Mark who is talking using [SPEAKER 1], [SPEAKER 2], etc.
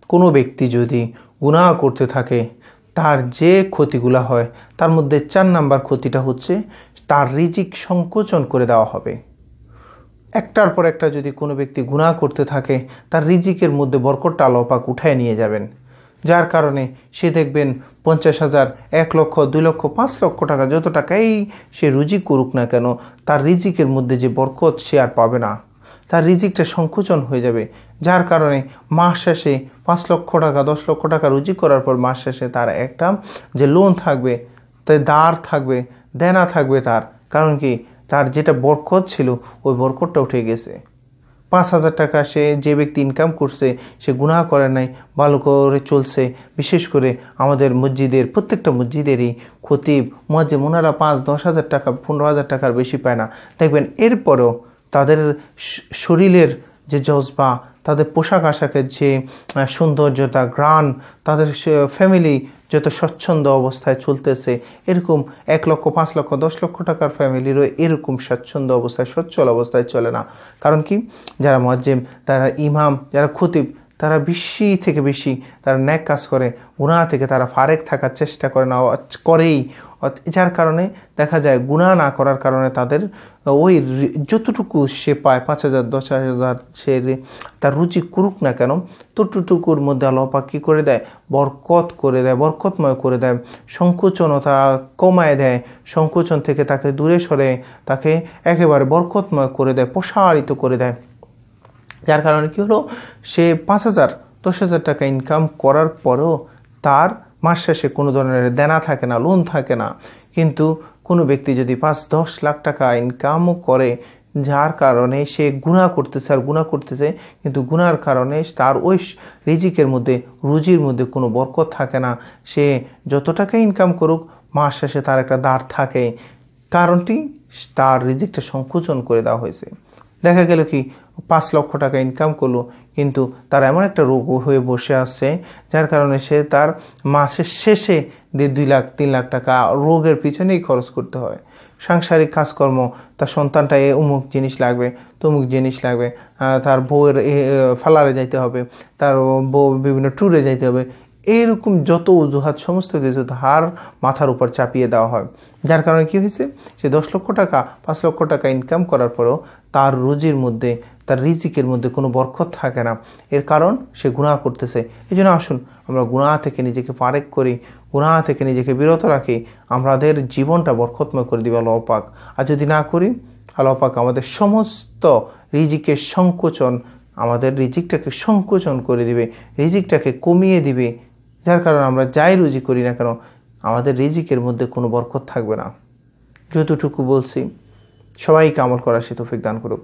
[SPEAKER 1] কোনো ব্যক্তি যদি গুনাহ করতে থাকে তার যে ক্ষতিগুলো হয় তার মধ্যে 4 নাম্বার ক্ষতিটা হচ্ছে তার রিজিক সংকোচন করে দেওয়া হবে। একটার পর একটা যদি কোনো ব্যক্তি গুনাহ করতে থাকে তার রিজিকের মধ্যে বরকতটা আল্লাহ পাক উঠায় নিয়ে যাবেন, যার কারণে সে দেখবেন 50,000, 1 লক্ষ, 2 লক্ষ, 5 লক্ষ টাকা যত টাকাই সে রুজি করুক না কেন তার রিজিকের মধ্যে যে বরকত সে আর পাবে না, তার রিজিকটা সংকোচন হয়ে যাবে। যার কারণে মাস শেষে 5 লক্ষ টাকা 10 লক্ষ টাকা রুজি করার পর মাস শেষে তার একটা যে লোন থাকবে, তাই দাঁড় থাকবে, দেনা থাকবে তার, কারণ কি তার যেটা বরকত ছিল ওই বরকতটা উঠে গেছে। 5,000 টাকা সে যে ব্যক্তি ইনকাম করছে সে গুনাহ করে নাই, ভালো করে চলছে। বিশেষ করে আমাদের মসজিদের প্রত্যেকটা মসজিদেরই খতিব মুয়াজ্জিম ওনারা 5-10 হাজার টাকা 15,000 টাকার বেশি পায় না। দেখবেন এরপরেও তাদের শরীরের যে জজবা, তাদের পোশাক আশাকের যে সৌন্দর্যতা, গ্রান, তাদের ফ্যামিলি যত স্বচ্ছন্দ অবস্থায় চলতেছে, এরকম 1 লক্ষ, 5 লক্ষ, 10 লক্ষ টাকার ফ্যামিলিরও এরকম স্বাচ্ছন্দ্য অবস্থায় সচ্ছল অবস্থায় চলে না। কারণ কি যারা মুয়াজ্জিম, তারা ইমাম, যারা খতিব, তারা বেশি থেকে বেশি তারা ন্যাক কাজ করে, গুনাহ থেকে তারা ফারেক থাকার চেষ্টা করে না, করেই। যার কারণে দেখা যায় গুনাহ না করার কারণে তাদের ওই যতটুকু সে পায় 5,000, 10,000 সে তার রুচি করুক না কেন ততটুকুর মধ্যে আল্লাহ পাক কী করে দেয়, বরকত করে দেয়, বরকতময় করে দেয়, সংকোচনতা কমায় দেয়, সংকোচন থেকে তাকে দূরে সরে তাকে একেবারে বরকতময় করে দেয়, প্রসারিত করে দেয়। যার কারণে কী হলো, সে 5,000, 10,000 টাকা ইনকাম করার পরেও তার মাস শেষে কোনো ধরনের দেনা থাকে না, লোন থাকে না। কিন্তু কোনো ব্যক্তি যদি 5-10 লাখ টাকা ইনকামও করে, যার কারণে সে গুনাহ করতেছে আর গুনাহ করতেছে, কিন্তু গুনার কারণে তার ওই রিজিকের মধ্যে, রুজির মধ্যে কোনো বরকত থাকে না। সে যত টাকা ইনকাম করুক মাস শেষে তার একটা দাঁড় থাকে, কারণটি তার রিজিকটা সংকোচন করে দেওয়া হয়েছে। দেখা গেল কি 5 লক্ষ টাকা ইনকাম করলো, কিন্তু তার এমন একটা রোগ হয়ে বসে আছে যার কারণে সে তার মাসের শেষে 2 লাখ 3 লাখ টাকা রোগের পিছনেই খরচ করতে হয়। সাংসারিক কাজকর্ম, তার সন্তানটা অমুক জিনিস লাগবে, তমুক জিনিস লাগবে, তার বউয়ের ফালারে যাইতে হবে, তার বউ বিভিন্ন ট্যুরে যাইতে হবে, এইরকম যত অজুহাত সমস্ত কিছু তার মাথার উপর চাপিয়ে দেওয়া হয়। যার কারণে কী হয়েছে, সে 10 লক্ষ টাকা 5 লক্ষ টাকা ইনকাম করার পরেও তার রুজির মধ্যে, তার রিজিকের মধ্যে কোনো বরকত থাকে না। এর কারণ সে গুনাহ করতেছে। এই জন্য আসুন আমরা গুনাহ থেকে নিজেকে ফারেক করি, গুনাহ থেকে নিজেকে বিরত রাখি, আমাদের জীবনটা বরকতময় করে দিবে আল্লাহ পাক। আর যদি না করি, আল্লাহ পাক আমাদের সমস্ত রিজিকের সংকোচন, আমাদের রিজিকটাকে সংকোচন করে দিবে, রিজিকটাকে কমিয়ে দিবে। যার কারণে আমরা যাই রুজি করি না কেন আমাদের রিজিকের মধ্যে কোনো বরকত থাকবে না। যতটুকু বলছি সবাইকে আমল করার সে তৌফিক দান করুক।